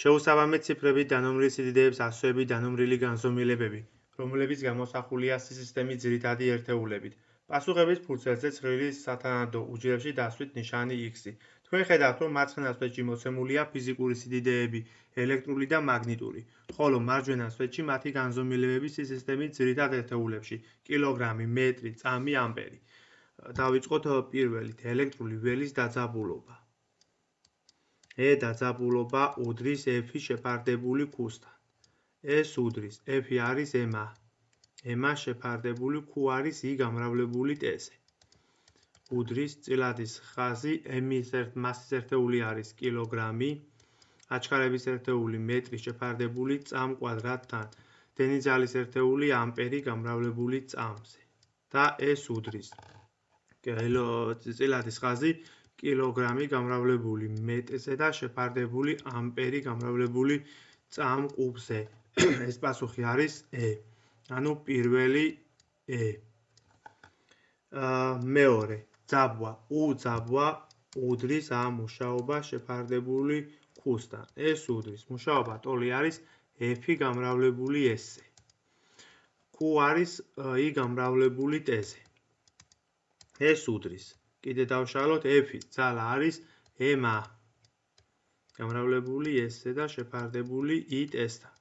შეუსაბამი ციფრები, დანომრილი სიდიდეების ასოები, დანომრილი განზომილებები, რომლებიც გამოსახულია სისტემის ძირითადი ერთეულებით. პასუხების ფურცელზე ცხრილი სათანადო უჯრედში დასვით ნიშანი X-ი. თქვენ ხედავთ, რომ მარცხენა სვეტში მოცემულია ფიზიკური სიდიდეები, ელექტრული და მაგნიტური, ხოლო მარჯვენა სვეტში მათი განზომილებები სისტემის ძირითად ერთეულებში: კილოგრამი, მეტრი, წამი, ამპერი. დავიწყოთ პირველით, ელექტრული ველის დაძაბულობა. E დაძაბულობა უდრის F-ი შეფარდებული Q-სთან. S უდრის, F-ი არის M-ა. M-ა შეფარდებული Q არის I გამრავლებული T-ზე. უდრის წილადის ხაზი, M-ის მასის ერთეული არის კილოგრამი, აჩქარების ერთეული მეტრი შეფარდებული წამ კვადრატთან, დენიძალის ერთეული ამპერი გამრავლებული წამზე. და S უდრის წილადის ხაზი, კილოგრამი გამრავლებული მეტრზე და შეფარდებული ამპერი გამრავლებული წამ კუბზე. ეს პასუხი არის E. ანუ პირველი E. მეორე ძაბვა U ძაბვა უდრის A მუშაობა შეფარდებული Q-სთან. S უდრის მუშაობა ტოლი არის F-ი გამრავლებული S-ზე. Q არის I გამრავლებული T-ზე. S უდრის კიდე დავშალოთ F-ი ძალა არის M-ა გამრავლებული S-ზე და შეფარდებული I T-სთან.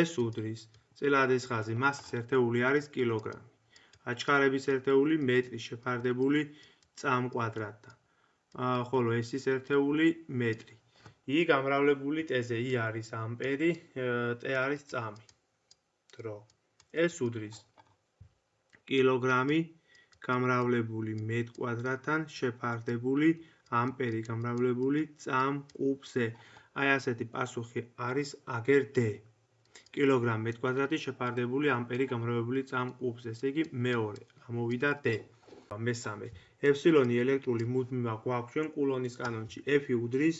S უდრის წილადის ხაზი, მასის ერთეული არის კილოგრამი, აჩქარების ერთეული მეტრი შეფარდებული წამ კვადრატთან, ხოლო S-ის ერთეული მეტრი. I გამრავლებული T-ზე, I არის ამპერი, T არის წამი. დრო. S უდრის კილოგრამი გამრავლებული მეტ კვადრატთან შეფარდებული ამპერი გამრავლებული წამ კუბზე. აი ასეთი პასუხი არის აგერ D. კილოგრამ მეტ კვადრატი შეფარდებული ამპერი გამრავლებული წამ კუბზე. ესე იგი მეორე ამოვიდა D. მესამე ეფსილონი ელექტრული მუდმივა გვაქვს ჩვენ კულონის კანონში. F-ი უდრის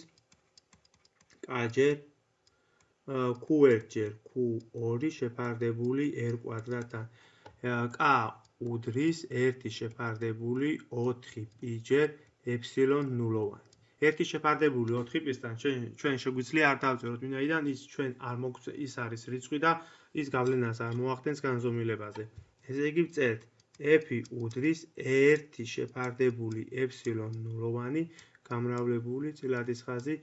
K-ჯერ Q1 ჯერ Q2 შეფარდებული R კვადრატთან. K უდრის 1 შეფარდებული 4 π-ჯერ ეფსილონ ნულოვანი. 1 შეფარდებული 4 π-სთან ჩვენ შეგვიძლია არ დავწეროთ, ვინაიდან ის არის რიცხვი და ის გავლენას არ მოახდენს განზომილებაზე. ესე იგი ვწერთ F-ი უდრის 1 შეფარდებული ეფსილონ ნულოვანი გამრავლებული წილადის ხაზი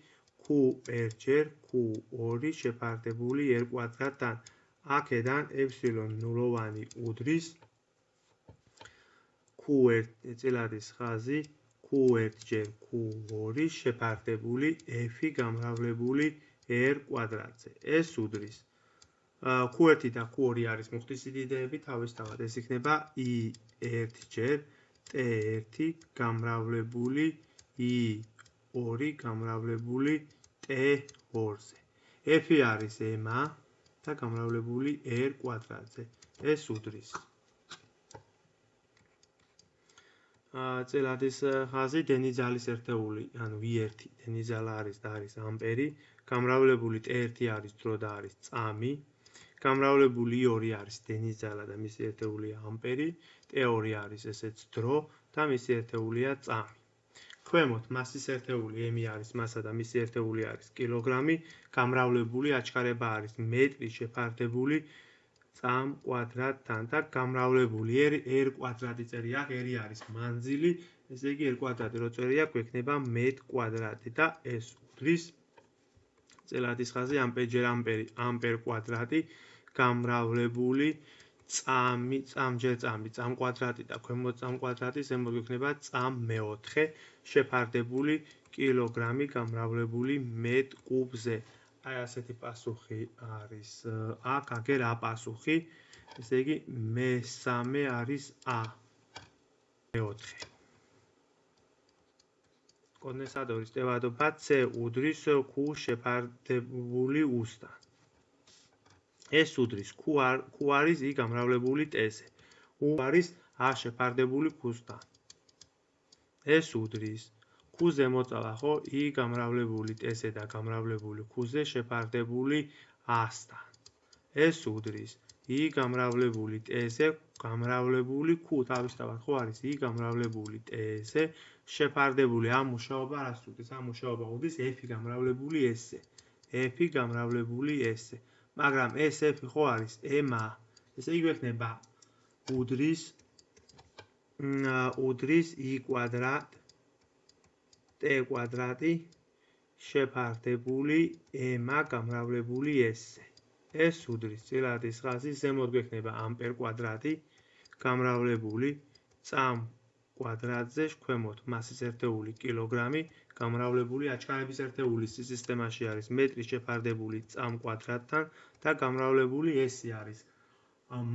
Q1 ჯერ Q2 შეფარდებული R კვადრატთან. აქედან ეფსილონ ნულოვანი უდრის Q1 წილადის ხაზი Q1 ჯერ Q2 შეფარდებული F-ი გამრავლებული R კვადრატზე. S უდრის Q1 და Q2 არის მუხტის სიდიდეები, თავისთავად ეს იქნება I1 ჯერ T1 გამრავლებული I2 გამრავლებული T2-ზე. F-ი არის M-ა და გამრავლებული R კვადრატზე. S უდრის წილადის ხაზი, დენიძალის ერთეული, ანუ I1 დენიძალა არის და არის ამპერი, გამრავლებული T1 არის დრო და არის წამი, გამრავლებული I2 არის დენიძალა და მისი ერთეულია ამპერი, T2 არის ესეც დრო და მისი ერთეულია წამი. ქვემოთ მასის ერთეული M-ი არის მასა და მისი ერთეული არის კილოგრამი, გამრავლებული აჩქარება არის მეტრი შეფარდებული წამ კვადრატთან და გამრავლებული R კვადრატი წერია, R არის მანძილი, ესე იგი R კვადრატი რო წერია, გვექნება მეტ კვადრატი და S უდრის წილადის ხაზი ამპერი ჯერ ამპერი, ამპერ კვადრატი გამრავლებული წამ ჯერ წამი, წამ კვადრატი და ქვემოთ წამ კვადრატი, ზემოთ გვექნება წამ მეოთხე შეფარდებული კილოგრამი გამრავლებული მეტ კუბზე. აი ასეთი პასუხი არის აქ, აგერ A პასუხი, ესე იგი მესამე არის A. მეოთხე. კონდენსატორის ტევადობა C უდრის Q შეფარდებული U-სთან. S უდრის Q არის I გამრავლებული T-ზე. U არის A შეფარდებული Q-სთან. S უდრის Q-ზე მოწალა, ხო? I გამრავლებული T-ზე და გამრავლებული Q-ზე შეფარდებული A-სთან. S უდრის I გამრავლებული T-ზე გამრავლებული Q, თავისთავად ხო არის I გამრავლებული T-ზე შეფარდებული A მუშაობა რას უდრის? A მუშაობა უდრის F-ი გამრავლებული S-ზე. F-ი გამრავლებული S-ზე. მაგრამ ეს F-ი ხო არის M-ა. ესე იგი გვექნება უდრის I კვადრატ T კვადრატი შეფარდებული M-ა გამრავლებული S-ზე. ეს უდრის წილადის ხაზის ზემოთ გვექნება ამპერ კვადრატი გამრავლებული წამ კვადრატზე ქვემოთ მასის ერთეული კილოგრამი გამრავლებული აჩქარების ერთეულის სისტემაში არის მეტრი შეფარდებული წამ კვადრატთან და გამრავლებული S-ი არის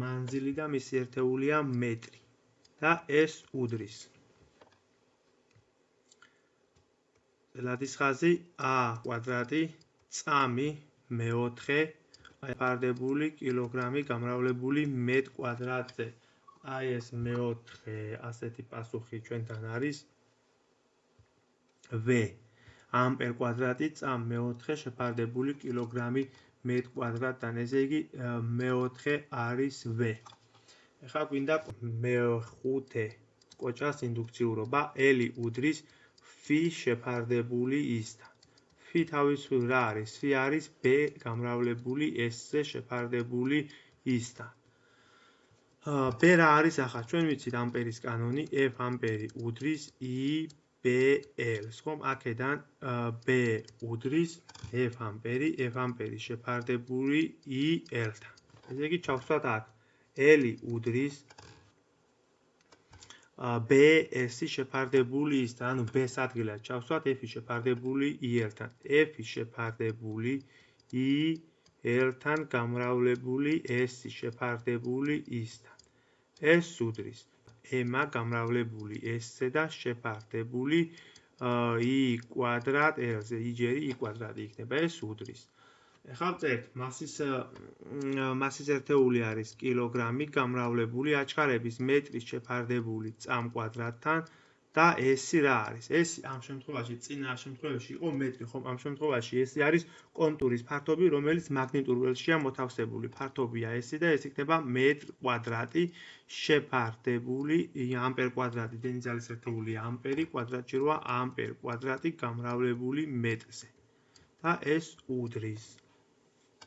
მანძილი და მისი ერთეულია მეტრი და ეს უდრის წილადის ხაზი A კვადრატი წამი მეოთხე შეფარდებული კილოგრამი გამრავლებული მეტ კვადრატზე. Ai ეს მეოთხე ასეთი პასუხი ჩვენთან არის V ამპერ კვადრატი წამ მეოთხე შეფარდებული კილოგრამი მეტ კვადრატთან. ესე იგი მეოთხე არის V. ეხლა გვინდა მეხუთე კოჭას ინდუქციურობა L უდრის F შეფარდებული I-სთან. F თავისუფლად რა არის? F არის B გამრავლებული S-ზე შეფარდებული I-სთან. B რა არის ახლა? ჩვენ ვიცით ამპერის კანონი F ამპერი უდრის I BL-ს, ხომ? აქედან B უდრის F ამპერი შეფარდებული IL-თან. ესე იგი ჩავსვათ აქ L უდრის BS-ი შეფარდებული I-სთან, ანუ B-ს ადგილად ჩავსვათ F-ი შეფარდებული IL-თან. F-ი შეფარდებული IL-თან გამრავლებული S-ი შეფარდებული I-სთან. ეს უდრის M-ა გამრავლებული S-ზე და შეფარდებული I კვადრატ L-ზე, I ჯერი I კვადრატი იქნება, ეს უდრის. ეხლა ვწერთ, მასის ერთეული არის კილოგრამი გამრავლებული აჩქარების მეტრის შეფარდებული წამ კვადრატთან და S-ი რა არის? S-ი ამ შემთხვევაში წინა შემთხვევაში იყო მეტრი, ხომ? ამ შემთხვევაში S-ი არის კონტურის ფართობი, რომელიც მაგნიტურ ველშია მოთავსებული. ფართობია S-ი და ეს იქნება მეტრ კვადრატი შეფარდებული ამპერ კვადრატი დენიძალის ერთეულია ამპერი კვადრატში როა ამპერ კვადრატი გამრავლებული მეტრზე. და ეს უდრის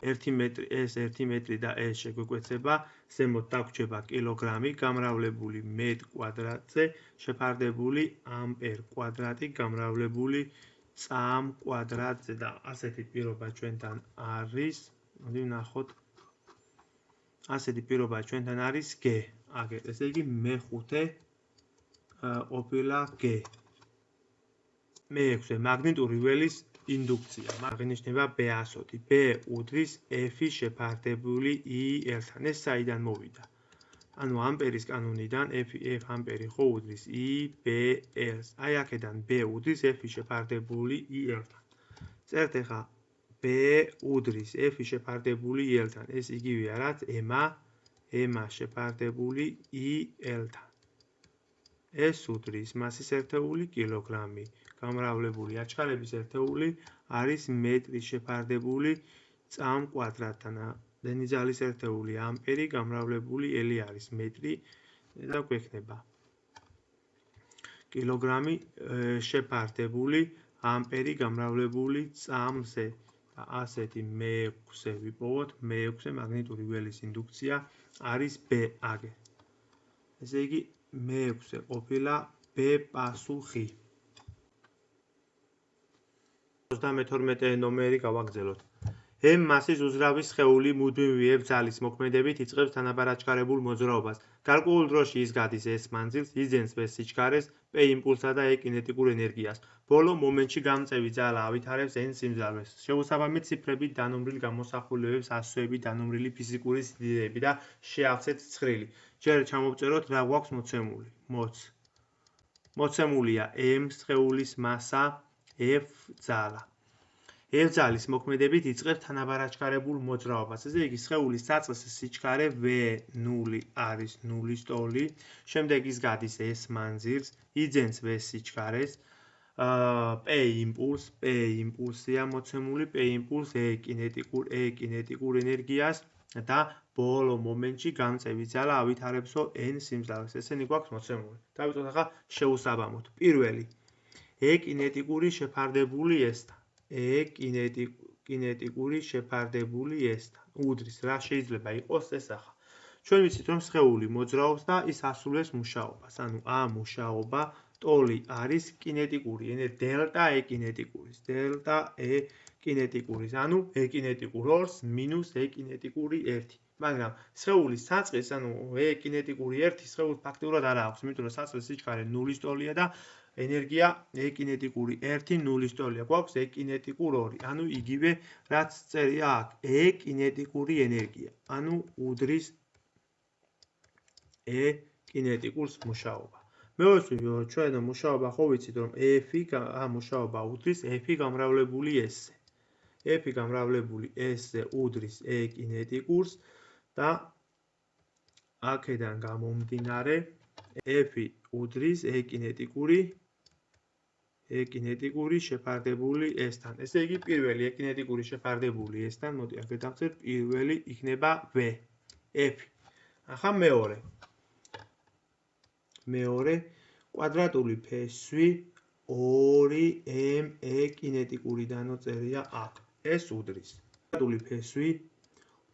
1 მეტრი, ეს 1 მეტრი და ეს შეგვეკვეცება, ზემოთ დაგვრჩება კილოგრამი გამრავლებული მეტ კვადრატზე შეფარდებული ამპერ კვადრატი გამრავლებული წამ კვადრატზე და ასეთი პირობა ჩვენთან არის, მოდი ვნახოთ. ასეთი პირობა ჩვენთან არის G. აგერ, ესე იგი მეხუთე ყოფილა G. მეექვსე მაგნიტური ველის ინდუქცია. აღინიშნება B100. B უდრის F-ი შეფარდებული IL-თან. ეს საიდან მოვიდა? ანუ ამპერის კანონიდან F ამპერი ხო უდრის IBL-ს. აი აქედან B უდრის F-ი შეფარდებული IL-თან. წერთ ახლა B უდრის F-ი შეფარდებული IL-თან. ეს იგივეა რაც M-ა შეფარდებული IL-თან. ეს უდრის მასის ერთეული კილოგრამი. გამრავლებული აჩქარების ერთეული არის მეტრი შეფარდებული წამ კვადრატთან. დენიძალის ერთეული ამპერი გამრავლებული L-ი არის მეტრი და გვექნება კილოგრამი შეფარდებული ამპერი გამრავლებული წამზე. და ასეთი მეექვსე ვიპოვოთ, მეექვსე მაგნიტური ველის ინდუქცია არის B აგერ. ესე იგი მეექვსე ყოფილა B პასუხი. 32 ნომერი გავაგრძელოთ. M მასის უზრავი სხეული მუდმივი F ძალის მოქმედებით იწყებს თანაბარ აჩქარებულ მოძრაობას. გარკვეულ დროში ის გადის S მანძილს, იძენს V სიჩქარეს, P იმპულსსა და E კინეტიკურ ენერგიას. ბოლო მომენტში გამწევი ძალა ავითარებს N სიმძლავრეს. შეუსაბამი ციფრებით დანომრილ გამოსახულებებს ასოებით დანომრილი ფიზიკური სიდიდეები და შეავსეთ ცხრილი. ჯერ ჩამოვწეროთ რა გვაქვს მოცემული. მოცემულია M სხეულის მასა F ძალა. F ძალის მოქმედებით იწყებს თანაბარ აჩქარებულ მოძრაობას. ესე იგი სხეულის საწყის სიჩქარე V0 არის 0-ის ტოლი, შემდეგ ის გადის S მანძილს, იძენს V სიჩქარეს, P იმპულსია მოცემული, P იმპულს E კინეტიკურ ენერგიას და ბოლო მომენტში გამწევი ძალა ავითარებსო N სიმძლავრეს. ესენი გვაქვს მოცემული. დავიწყოთ ახლა შეუსაბამოდ. პირველი E კინეტიკური შეფარდებული S-თან. E კინეტიკური შეფარდებული S-თან. უდრის რა შეიძლება იყოს ეს ახლა. ჩვენ ვიცით რომ სხეული მოძრაობს და ის ასრულებს მუშაობას. ანუ A მუშაობა, ტოლი არის კინეტიკური ენერგია, დელტა E კინეტიკურის, დელტა E კინეტიკურის, ანუ E კინეტიკურ 2 მინუს E კინეტიკური 1. მაგრამ სხეულის საწყის, ანუ E კინეტიკური 1 სხეულს ფაქტიურად არ აქვს, იმიტომ რომ საწყის სიჩქარე 0-ის ტოლია და ენერგია E კინეტიკური 1 0-ის ტოლია. გვაქვს E კინეტიკურ 2. ანუ იგივე რაც წერია აქ, E კინეტიკური ენერგია. ანუ უდრის E კინეტიკურს მუშაობა. მეორე ჩვენ მუშაობა ხო ვიცით რომ F-ი მუშაობა უდრის F-ი გამრავლებული S-ზე. F-ი გამრავლებული S-ზე უდრის E კინეტიკურს და აქედან გამომდინარე F-ი უდრის E კინეტიკური შეფარდებული S-თან. ესე იგი პირველი E კინეტიკური შეფარდებული S-თან, მოდი აქ დავწერთ, პირველი იქნება V, F-ი. ახლა მეორე კვადრატული ფესვი 2m E კინეტიკური დანოწერია აქ. ეს უდრის. კვადრატული ფესვი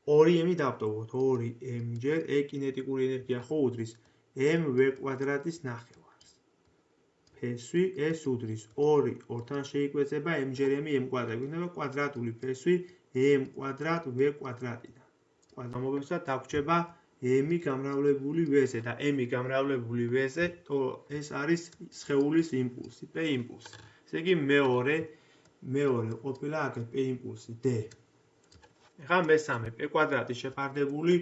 2m-ი დავტოვოთ, 2m ჯერ E კინეტიკური ენერგია ხო უდრის mv კვადრატის ნახევარს. ფესვი ეს უდრის 2 ორთან შეიკვეცება m ჯერ m m კვადრატი. იქნება კვადრატული ფესვი m კვადრატ v კვადრატიდან. კვადრატობებსა დაგვრჩება m-ი გამრავლებული v-ზე და m-ი გამრავლებული v-ზე ეს არის სხეულის იმპულსი, p იმპულსი. ესე იგი მეორე ყოფილა აქ p იმპულსი d. ახლა მესამე p კვადრატის შეფარდებული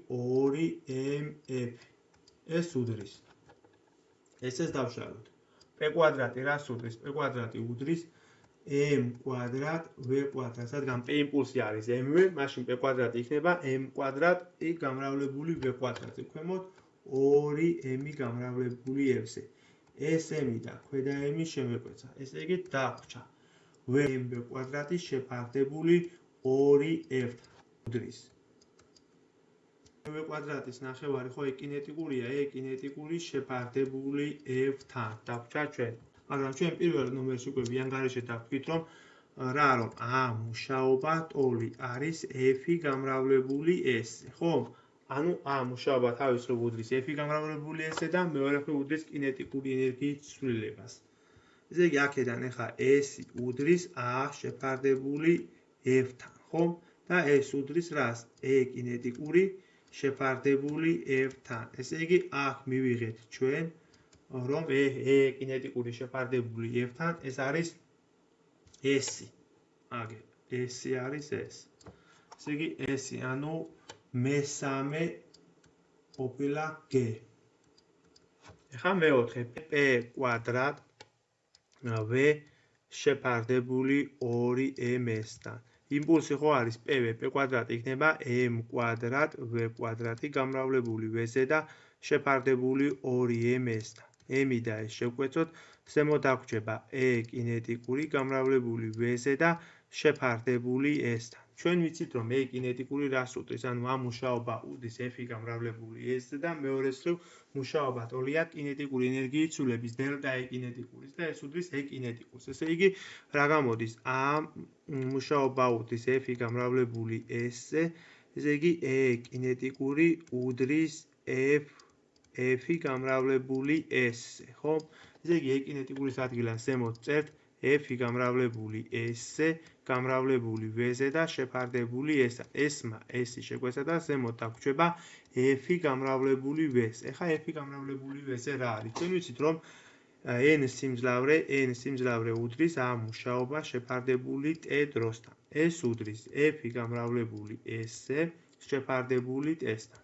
2mf. ეს უდრის. ესეც დავშალოთ. p კვადრატი რას უდრის? p კვადრატი უდრის m კვადრატ v კვადრატ. რადგან p იმპულსი არის mv, მაშინ p კვადრატი იქნება m კვადრატი გამრავლებული v კვადრატზე. ქვემოთ 2m-ი გამრავლებული f-ზე. ეს m-ი და ქვედა m-ი შემეკვეცა. ესე იგი დაგვჭა vmv კვადრატის შეფარდებული 2f უდრის. v კვადრატის ნახევარი ხო E კინეტიკურია, E კინეტიკური შეფარდებული f-თან. დაგვჭა ჩვენ. მაგრამ ჩვენ პირველ ნომერში უკვე ვიანგარეშე დავთქვით რომ A მუშაობა ტოლი არის F-ი გამრავლებული S-ზე, ხო? ანუ A მუშაობა თავისუფლად უდრის F-ი გამრავლებული S-ზე და მეორე მხრივ უდრის კინეტიკური ენერგიის ცვლილებას. ესე იგი აქედან ახლა S-ი უდრის A შეფარდებული F-თან, ხო? და S უდრის რას? E კინეტიკური შეფარდებული F-თან. ესე იგი აქ მივიღეთ ჩვენ რომ E კინეტიკური შეფარდებული F-თან ეს არის S-ი. აგე, S-ი არის S. ესე იგი S-ი, ანუ მესამე ყოფილა G. ახლა მეოთხე P კვადრატ V შეფარდებული 2m-სთან. იმპულსი ხო არის PV, P კვადრატი იქნება m კვადრატ V კვადრატი გამრავლებული V-ზე და შეფარდებული 2m-სთან. m-ი და s შევკვეცოთ, ზემოთ დაგვრჩება E კინეტიკური გამრავლებული V-ზე და შეფარდებული S-თან. ჩვენ ვიცით რომ E კინეტიკური რას უდრის, ანუ A მუშაობა უდრის F-ი გამრავლებული S-ზე და მეორე მხრივ მუშაობა ტოლია კინეტიკური ენერგიის ცვლილების დელტა E კინეტიკურის და ეს უდრის E კინეტიკურს. ესე იგი რა გამოდის? A მუშაობა უდრის F-ი გამრავლებული S-ზე, ესე იგი E კინეტიკური უდრის F-ი გამრავლებული S-ზე, ხო? ესე იგი E კინეტიკურის ადგილას ზემოთ წერთ F-ი გამრავლებული S-ზე, გამრავლებული V-ზე და შეფარდებული S-თან. S-მა S-ი შეკვეცა და ზემოთ დაგვრჩება F-ი გამრავლებული V-ზე. ახლა F-ი გამრავლებული V-ზე რა არის? ჩვენ ვიცით რომ n სიმძლავრე უდრის A მუშაობა შეფარდებული T დროსთან. S უდრის F-ი გამრავლებული S-ზე, შეფარდებული T-სთან.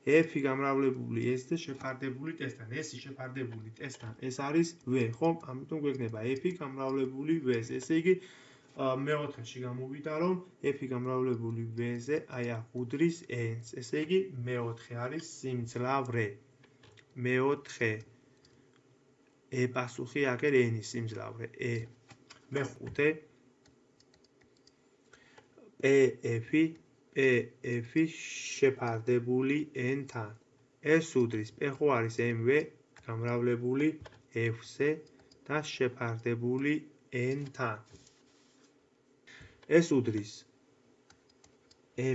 F-ი გამრავლებული S-ზე შეფარდებული T-სთან. S-ი შეფარდებული T-სთან. ეს არის V, ხო? ამიტომ გვექნება F-ი გამრავლებული V-ზე. ესე იგი მეოთხეში გამოვიდა რომ F-ი გამრავლებული V-ზე აი აქ უდრის n-ს. ესე იგი მეოთხე არის სიმძლავრე. მეოთხე პასუხი აქ n-ის სიმძლავრე. მეხუთე F-ი შეფარდებული n-თან. S უდრის P ხო არის mv გამრავლებული F-ზე და შეფარდებული n-თან. ეს უდრის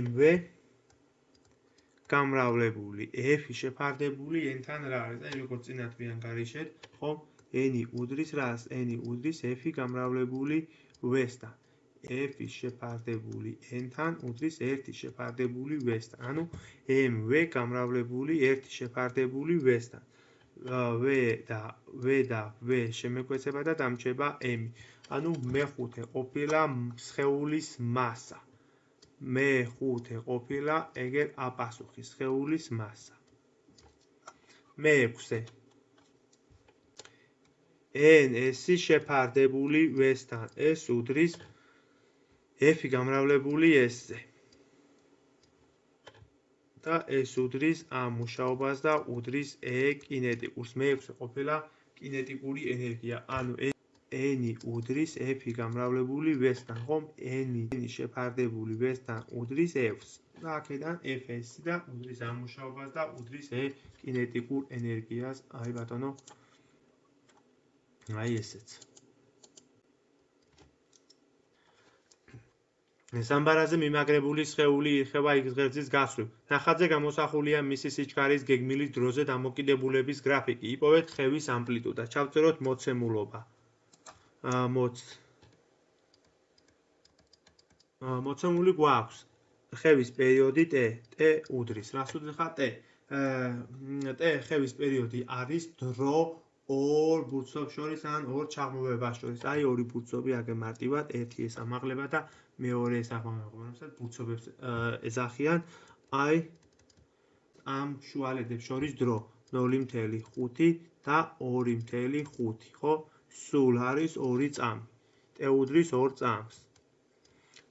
mv გამრავლებული f-ი შეფარდებული n-თან რა არის? აი როგორც წინა თვიან გარიშეთ, ხო? n-ი უდრის რას? n-ი უდრის f-ი გამრავლებული v-სთან. f-ი შეფარდებული n-თან უდრის 1 შეფარდებული v-სთან. ანუ mv გამრავლებული 1 შეფარდებული v-სთან. v და v შემეკვეცება და დამრჩება m. ანუ მეხუთე ყოფილა სხეულის მასა. მეხუთე ყოფილა ეგერ აპასუხი სხეულის მასა. მეექვსე n-ი შეფარდებული v-სთან. ეს უდრის f-ი გამრავლებული s-ზე. და ეს უდრის a მუშაობას და უდრის e კინეტიკურს. მეექვსე ყოფილა კინეტიკური ენერგია. ანუ n-ი უდრის f-ი გამრავლებული v-სთან, ხომ? n-ი შეფარდებული v-სთან უდრის f-ს. და აქედან f-ს და უდრის a მუშაობას და უდრის e კინეტიკურ ენერგიას. აი ბატონო. აი ესეც. სამბარაზე მიმაგრებული სხეული ირხება x ღერძის გასწვრივ. ნახატზე გამოსახულია მისი სიჩქარის გეგმილის დროზე დამოკიდებულების გრაფიკი. იპოვეთ ხევის ამპლიტუდა. ჩავწეროთ მოცემულობა. მოცემული გვაქვს ხევის პერიოდი t. t უდრის. რას უდრის ხა t? t ხევის პერიოდი არის დრო ორ ბურცობს შორის ან ორ ჩაღრმავებას შორის. აი ორი ბურცობი აგე მარტივად, ერთი ეს ამაღლება და მეორე ეს ამაღლება, რომელსაც ბურცობებს ეძახიან. აი ამ შუალედებს შორის დრო 0.5 და 2.5, ხო? სულ არის 2 წამი. t უდრის 2 წამს.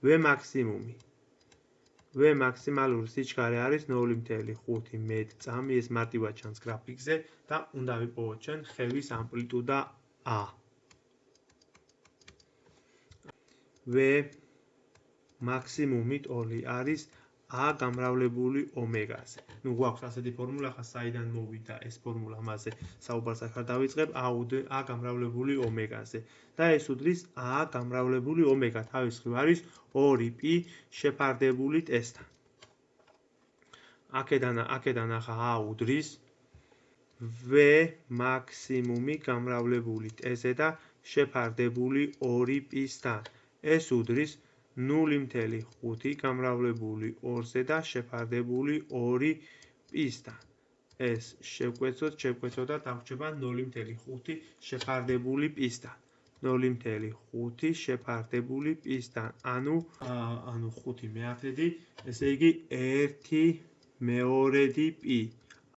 v მაქსიმუმი. v მაქსიმალური სიჩქარე არის 0.5 მეტ წამი, ეს მარტივად ჩანს გრაფიკზე და უნდა ვიპოვოთ ჩვენ ხევის ამპლიტუდა a. v მაქსიმუმი ტოლი არის a გამრავლებული ომეგაზე. ნუ გვაქვს ასეთი ფორმულა, ხა საიდან მოვიდა ეს ფორმულა, მასე საუბარს ახლა დავიწყებ a გამრავლებული ომეგაზე. და ეს უდრის a გამრავლებული ომეგა, თავის მხრივ არის 2p შეფარდებული t-სთან. აქედან ახლა a უდრის v მაქსიმუმი გამრავლებული t-ზე და შეფარდებული 2p-სთან. ეს უდრის 0.5 გამრავლებული 2-ზე და შეფარდებული 2p-სთან. ეს შევკვეცოთ და დავრჩება 0.5 შეფარდებული p-სთან. 0.5 შეფარდებული p-სთან. ანუ 5 მეათედი, ესე იგი 1/2 p.